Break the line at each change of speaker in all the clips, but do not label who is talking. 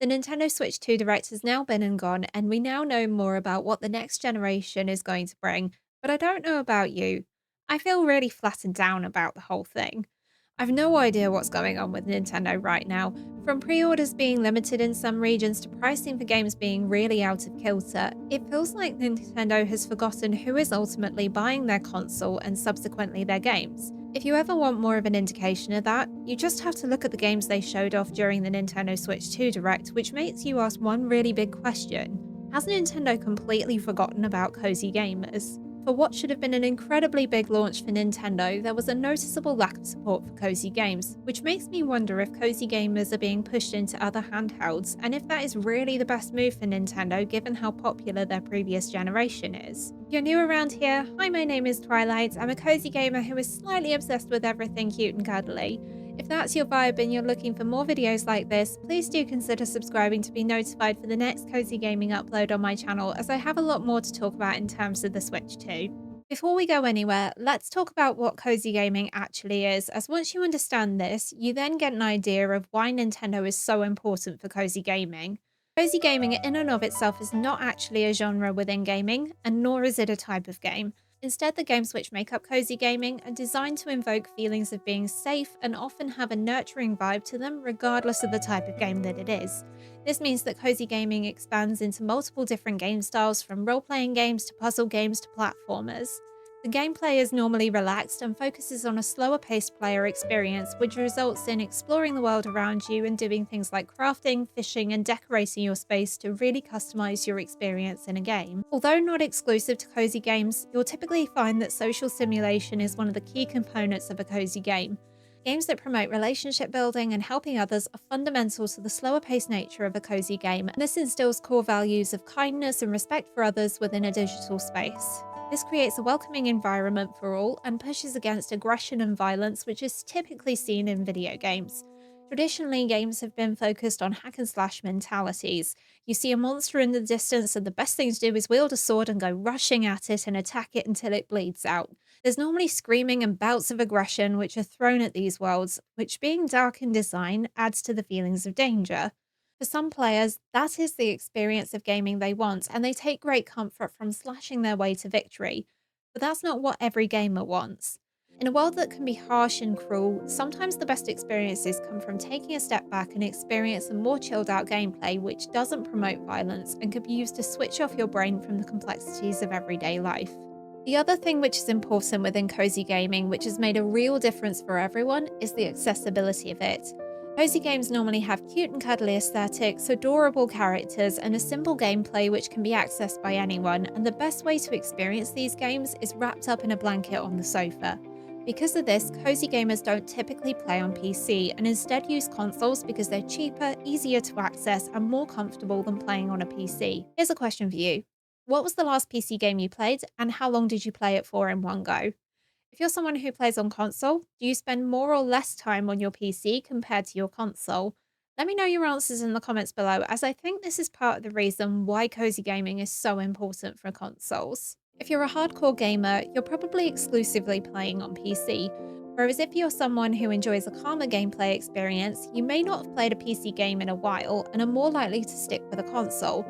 The Nintendo Switch 2 Direct has now been and gone, and we now know more about what the next generation is going to bring. But I don't know about you. I feel really flattened down about the whole thing. I've no idea what's going on with Nintendo right now, from pre orders being limited in some regions to pricing for games being really out of kilter. It feels like Nintendo has forgotten who is ultimately buying their console and subsequently their games. If you ever want more of an indication of that, you just have to look at the games they showed off during the Nintendo Switch 2 Direct, which makes you ask one really big question. Has Nintendo completely forgotten about cozy gamers? For what should have been an incredibly big launch for Nintendo, there was a noticeable lack of support for cozy games, which makes me wonder if cozy gamers are being pushed into other handhelds, and if that is really the best move for Nintendo given how popular their previous generation is. If you're new around here, hi, my name is Twilight. I'm a cozy gamer who is slightly obsessed with everything cute and cuddly. If that's your vibe and you're looking for more videos like this, please do consider subscribing to be notified for the next cozy gaming upload on my channel, as I have a lot more to talk about in terms of the Switch 2. Before we go anywhere, let's talk about what cozy gaming actually is, as once you understand this, you then get an idea of why Nintendo is so important for cozy gaming. Cozy gaming in and of itself is not actually a genre within gaming, and nor is it a type of game. Instead, the games which make up cozy gaming are designed to invoke feelings of being safe and often have a nurturing vibe to them, regardless of the type of game that it is. This means that cozy gaming expands into multiple different game styles, from role playing games to puzzle games to platformers. The gameplay is normally relaxed and focuses on a slower paced player experience, which results in exploring the world around you and doing things like crafting, fishing, and decorating your space to really customize your experience in a game. Although not exclusive to cozy games, you'll typically find that social simulation is one of the key components of a cozy game. Games that promote relationship building and helping others are fundamental to the slower paced nature of a cozy game, and this instills core values of kindness and respect for others within a digital space. This creates a welcoming environment for all and pushes against aggression and violence, which is typically seen in video games. Traditionally, games have been focused on hack and slash mentalities. You see a monster in the distance, and the best thing to do is wield a sword and go rushing at it and attack it until it bleeds out. There's normally screaming and bouts of aggression which are thrown at these worlds, which, being dark in design, adds to the feelings of danger. For some players, that is the experience of gaming they want, and they take great comfort from slashing their way to victory. But that's not what every gamer wants. In a world that can be harsh and cruel, sometimes the best experiences come from taking a step back and experience a more chilled out gameplay which doesn't promote violence and could be used to switch off your brain from the complexities of everyday life. The other thing which is important within cozy gaming, which has made a real difference for everyone, is the accessibility of it. Cozy games normally have cute and cuddly aesthetics, adorable characters, and a simple gameplay which can be accessed by anyone, and the best way to experience these games is wrapped up in a blanket on the sofa. Because of this, cozy gamers don't typically play on PC and instead use consoles because they're cheaper, easier to access, and more comfortable than playing on a PC. Here's a question for you. What was the last PC game you played, and how long did you play it for in one go? If you're someone who plays on console, do you spend more or less time on your PC compared to your console? Let me know your answers in the comments below, as I think this is part of the reason why cozy gaming is so important for consoles. If you're a hardcore gamer, you're probably exclusively playing on PC, whereas if you're someone who enjoys a calmer gameplay experience, you may not have played a PC game in a while and are more likely to stick with a console.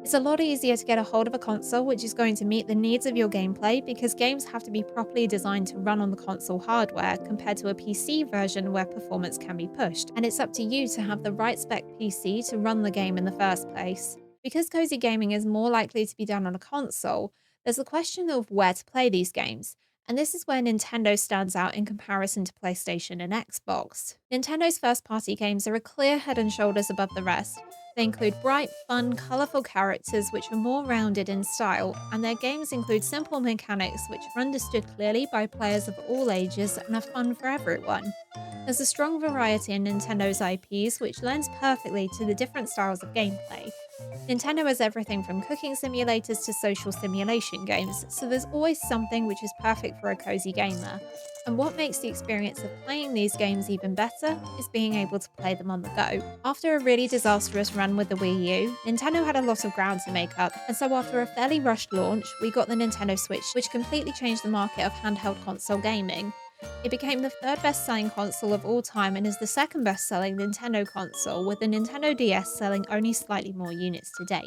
It's a lot easier to get a hold of a console which is going to meet the needs of your gameplay, because games have to be properly designed to run on the console hardware compared to a PC version where performance can be pushed, and it's up to you to have the right spec PC to run the game in the first place. Because cozy gaming is more likely to be done on a console, there's the question of where to play these games. And this is where Nintendo stands out in comparison to PlayStation and Xbox. Nintendo's first party games are a clear head and shoulders above the rest. They include bright, fun, colourful characters which are more rounded in style, and their games include simple mechanics which are understood clearly by players of all ages and are fun for everyone. There's a strong variety in Nintendo's IPs, which lends perfectly to the different styles of gameplay. Nintendo has everything from cooking simulators to social simulation games, so there's always something which is perfect for a cozy gamer. And what makes the experience of playing these games even better is being able to play them on the go. After a really disastrous run with the Wii U, Nintendo had a lot of ground to make up, and so after a fairly rushed launch, we got the Nintendo Switch, which completely changed the market of handheld console gaming. It became the third best selling console of all time and is the second best selling Nintendo console, with the Nintendo DS selling only slightly more units to date.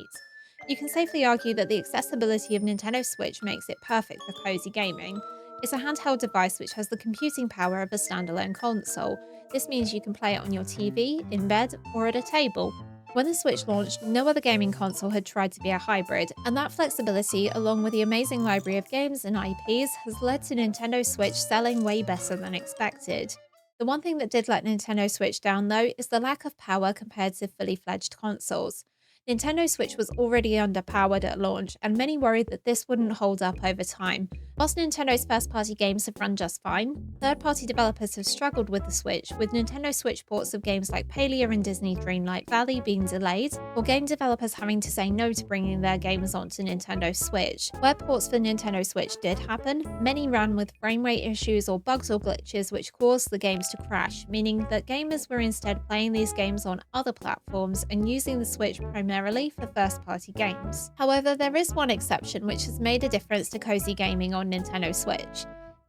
You can safely argue that the accessibility of Nintendo Switch makes it perfect for cozy gaming. It's a handheld device which has the computing power of a standalone console. This means you can play it on your TV, in bed, or at a table. When the Switch launched, no other gaming console had tried to be a hybrid, and that flexibility, along with the amazing library of games and IPs, has led to Nintendo Switch selling way better than expected. The one thing that did let Nintendo Switch down, though, is the lack of power compared to fully fledged consoles. Nintendo Switch was already underpowered at launch, and many worried that this wouldn't hold up over time. Whilst Nintendo's first party games have run just fine, third party developers have struggled with the Switch, with Nintendo Switch ports of games like Palia and Disney Dreamlight Valley being delayed, or game developers having to say no to bringing their games onto Nintendo Switch. Where ports for Nintendo Switch did happen, many ran with frame rate issues or bugs or glitches which caused the games to crash, meaning that gamers were instead playing these games on other platforms and using the Switch primarily for first party games. However, there is one exception which has made a difference to cozy gaming on Nintendo Switch.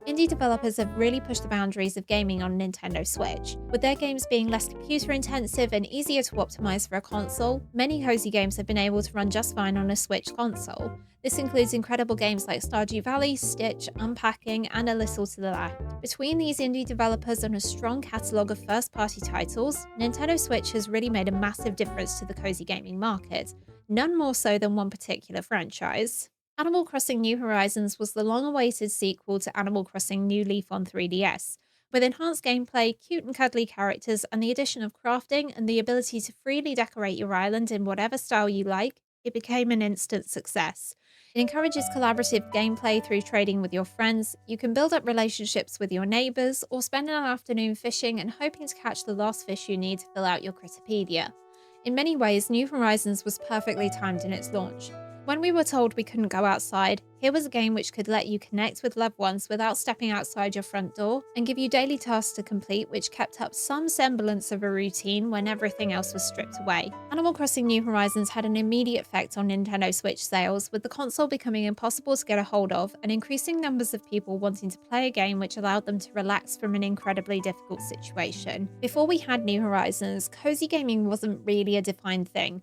Indie developers have really pushed the boundaries of gaming on Nintendo Switch. With their games being less computer intensive and easier to optimize for a console, many cozy games have been able to run just fine on a Switch console. This includes incredible games like Stardew Valley, Stitch, Unpacking, and A Little to the Left. Between these indie developers and a strong catalogue of first-party titles, Nintendo Switch has really made a massive difference to the cozy gaming market, none more so than one particular franchise. Animal Crossing New Horizons was the long-awaited sequel to Animal Crossing New Leaf on 3DS. With enhanced gameplay, cute and cuddly characters, and the addition of crafting and the ability to freely decorate your island in whatever style you like, it became an instant success. It encourages collaborative gameplay through trading with your friends. You can build up relationships with your neighbours, or spend an afternoon fishing and hoping to catch the last fish you need to fill out your Critterpedia. In many ways, New Horizons was perfectly timed in its launch. When we were told we couldn't go outside, here was a game which could let you connect with loved ones without stepping outside your front door and give you daily tasks to complete which kept up some semblance of a routine when everything else was stripped away. Animal Crossing New Horizons had an immediate effect on Nintendo Switch sales, with the console becoming impossible to get a hold of and increasing numbers of people wanting to play a game which allowed them to relax from an incredibly difficult situation. Before we had New Horizons, cozy gaming wasn't really a defined thing.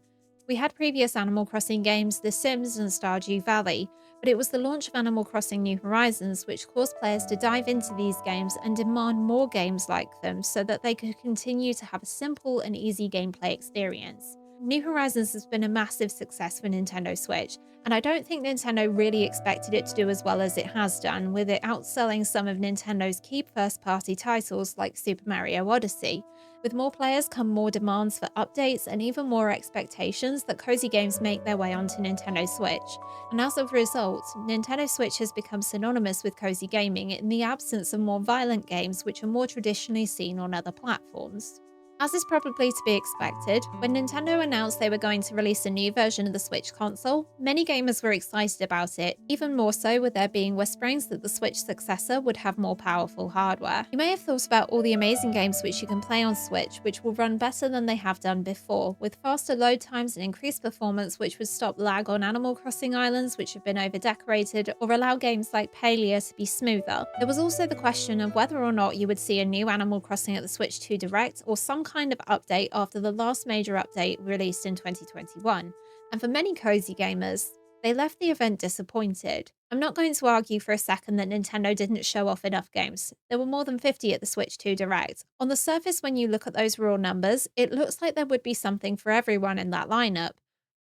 We had previous Animal Crossing games, The Sims and Stardew Valley, but it was the launch of Animal Crossing New Horizons which caused players to dive into these games and demand more games like them so that they could continue to have a simple and easy gameplay experience. New Horizons has been a massive success for Nintendo Switch, and I don't think Nintendo really expected it to do as well as it has done, with it outselling some of Nintendo's key first-party titles like Super Mario Odyssey. With more players come more demands for updates and even more expectations that cozy games make their way onto Nintendo Switch. And as a result, Nintendo Switch has become synonymous with cozy gaming in the absence of more violent games which are more traditionally seen on other platforms. As is probably to be expected, when Nintendo announced they were going to release a new version of the Switch console, many gamers were excited about it, even more so with there being whisperings that the Switch successor would have more powerful hardware. You may have thought about all the amazing games which you can play on Switch, which will run better than they have done before, with faster load times and increased performance which would stop lag on Animal Crossing islands which have been over-decorated, or allow games like Palia to be smoother. There was also the question of whether or not you would see a new Animal Crossing at the Switch 2 Direct, or some kind of update after the last major update released in 2021. And for many cozy gamers, they left the event disappointed. I'm not going to argue for a second that Nintendo didn't show off enough games. There were more than 50 at the Switch 2 Direct. On the surface, when you look at those raw numbers, it looks like there would be something for everyone in that lineup.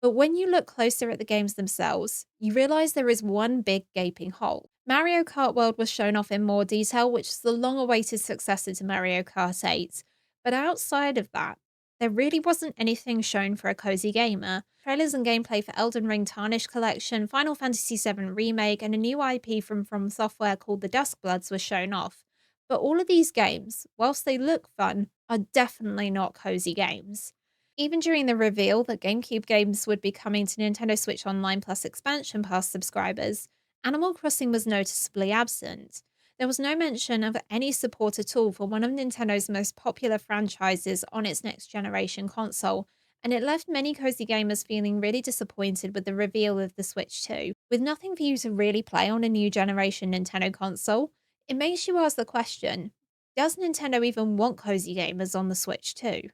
But when you look closer at the games themselves, you realize there is one big gaping hole. Mario Kart World was shown off in more detail, which is the long-awaited successor to Mario Kart 8. But outside of that, there really wasn't anything shown for a cozy gamer. Trailers and gameplay for Elden Ring Tarnished Collection, Final Fantasy VII Remake, and a new IP from Software called the Duskbloods was shown off. But all of these games, whilst they look fun, are definitely not cozy games. Even during the reveal that GameCube games would be coming to Nintendo Switch Online Plus Expansion Pass subscribers, Animal Crossing was noticeably absent. There was no mention of any support at all for one of Nintendo's most popular franchises on its next generation console, and it left many cozy gamers feeling really disappointed with the reveal of the Switch 2. With nothing for you to really play on a new generation Nintendo console, It makes you ask the question, does Nintendo even want cozy gamers on the Switch 2?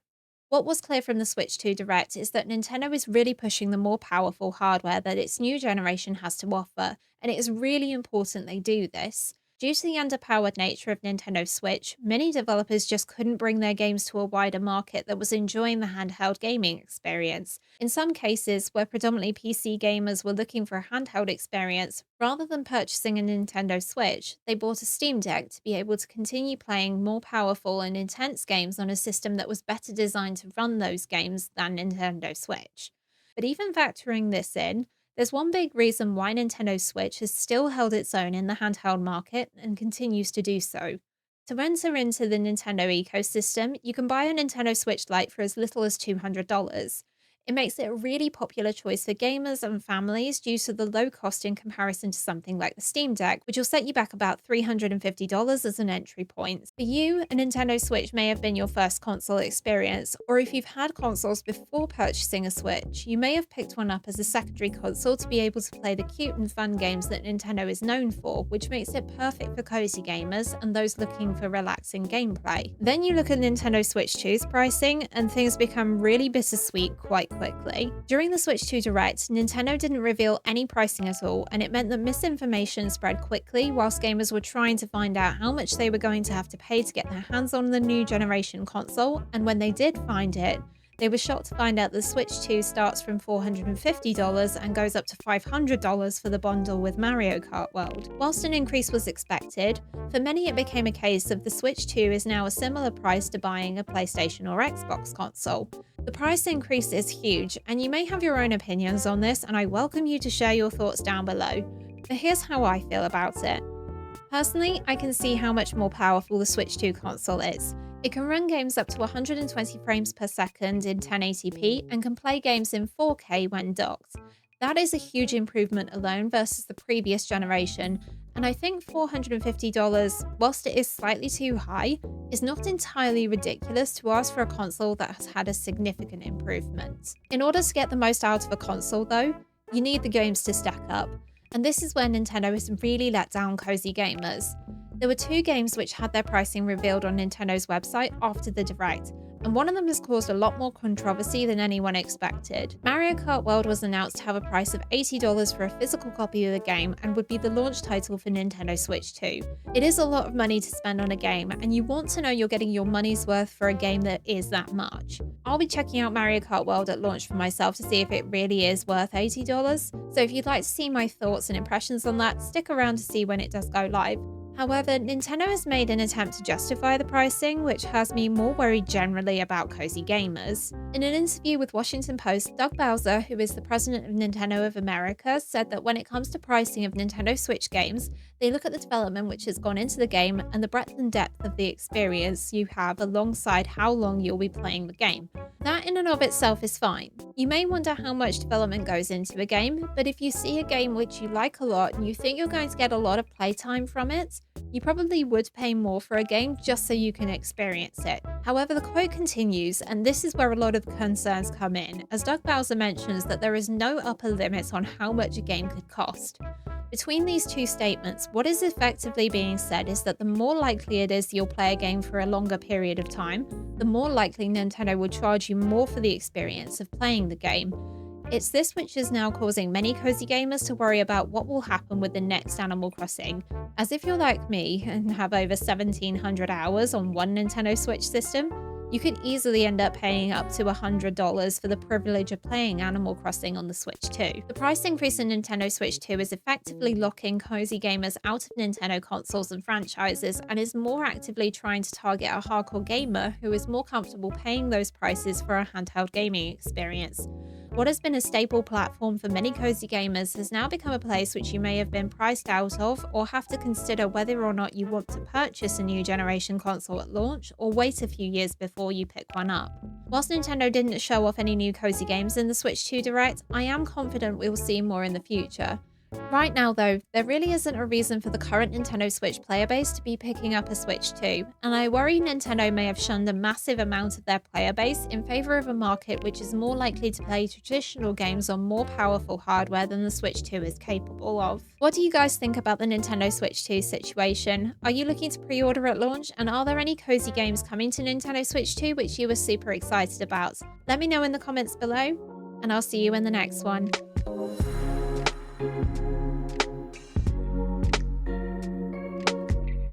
What was clear from the Switch 2 Direct is that Nintendo is really pushing the more powerful hardware that its new generation has to offer, and it is really important they do this. Due to the underpowered nature of Nintendo Switch, many developers just couldn't bring their games to a wider market that was enjoying the handheld gaming experience. In some cases, where predominantly PC gamers were looking for a handheld experience, rather than purchasing a Nintendo Switch, they bought a Steam Deck to be able to continue playing more powerful and intense games on a system that was better designed to run those games than Nintendo Switch. But even factoring this in, there's one big reason why Nintendo Switch has still held its own in the handheld market and continues to do so. To enter into the Nintendo ecosystem, you can buy a Nintendo Switch Lite for as little as $200. It makes it a really popular choice for gamers and families due to the low cost in comparison to something like the Steam Deck, which will set you back about $350 as an entry point. For you, a Nintendo Switch may have been your first console experience, or if you've had consoles before purchasing a Switch, you may have picked one up as a secondary console to be able to play the cute and fun games that Nintendo is known for, which makes it perfect for cozy gamers and those looking for relaxing gameplay. Then you look at Nintendo Switch 2's pricing, and things become really bittersweet quite quickly. During the Switch 2 Direct, Nintendo didn't reveal any pricing at all, and it meant that misinformation spread quickly whilst gamers were trying to find out how much they were going to have to pay to get their hands on the new generation console, and when they did find it, they were shocked to find out the Switch 2 starts from $450 and goes up to $500 for the bundle with Mario Kart World. Whilst an increase was expected, for many it became a case of the Switch 2 is now a similar price to buying a PlayStation or Xbox console. The price increase is huge, and you may have your own opinions on this, and I welcome you to share your thoughts down below. But here's how I feel about it. Personally, I can see how much more powerful the Switch 2 console is. It can run games up to 120 frames per second in 1080p and can play games in 4K when docked. That is a huge improvement alone versus the previous generation, and I think $450, whilst it is slightly too high, is not entirely ridiculous to ask for a console that has had a significant improvement. In order to get the most out of a console, though, you need the games to stack up. And this is where Nintendo has really let down cozy gamers. There were two games which had their pricing revealed on Nintendo's website after the Direct, and one of them has caused a lot more controversy than anyone expected. Mario Kart World was announced to have a price of $80 for a physical copy of the game and would be the launch title for Nintendo Switch 2. It is a lot of money to spend on a game, and you want to know you're getting your money's worth for a game that is that much. I'll be checking out Mario Kart World at launch for myself to see if it really is worth $80, so if you'd like to see my thoughts and impressions on that, stick around to see when it does go live. However, Nintendo has made an attempt to justify the pricing, which has me more worried generally about cozy gamers. In an interview with Washington Post, Doug Bowser, who is the president of Nintendo of America, said that when it comes to pricing of Nintendo Switch games, they look at the development which has gone into the game and the breadth and depth of the experience you have alongside how long you'll be playing the game. That in and of itself is fine. You may wonder how much development goes into a game, but if you see a game which you like a lot and you think you're going to get a lot of playtime from it, you probably would pay more for a game just so you can experience it. However, the quote continues, and this is where a lot of the concerns come in, as Doug Bowser mentions that there is no upper limit on how much a game could cost. Between these two statements, what is effectively being said is that the more likely it is you'll play a game for a longer period of time, the more likely Nintendo will charge you more for the experience of playing the game. It's this which is now causing many cozy gamers to worry about what will happen with the next Animal Crossing, as if you're like me and have over 1,700 hours on one Nintendo Switch system, you could easily end up paying up to $100 for the privilege of playing Animal Crossing on the Switch 2. The price increase in Nintendo Switch 2 is effectively locking cozy gamers out of Nintendo consoles and franchises and is more actively trying to target a hardcore gamer who is more comfortable paying those prices for a handheld gaming experience. What has been a staple platform for many cozy gamers has now become a place which you may have been priced out of or have to consider whether or not you want to purchase a new generation console at launch or wait a few years before you pick one up. Whilst Nintendo didn't show off any new cozy games in the Switch 2 Direct, I am confident we will see more in the future. Right now, though, there really isn't a reason for the current Nintendo Switch player base to be picking up a Switch 2, and I worry Nintendo may have shunned a massive amount of their player base in favor of a market which is more likely to play traditional games on more powerful hardware than the Switch 2 is capable of. What do you guys think about the Nintendo Switch 2 situation? Are you looking to pre order at launch, and are there any cozy games coming to Nintendo Switch 2 which you were super excited about? Let me know in the comments below, and I'll see you in the next one.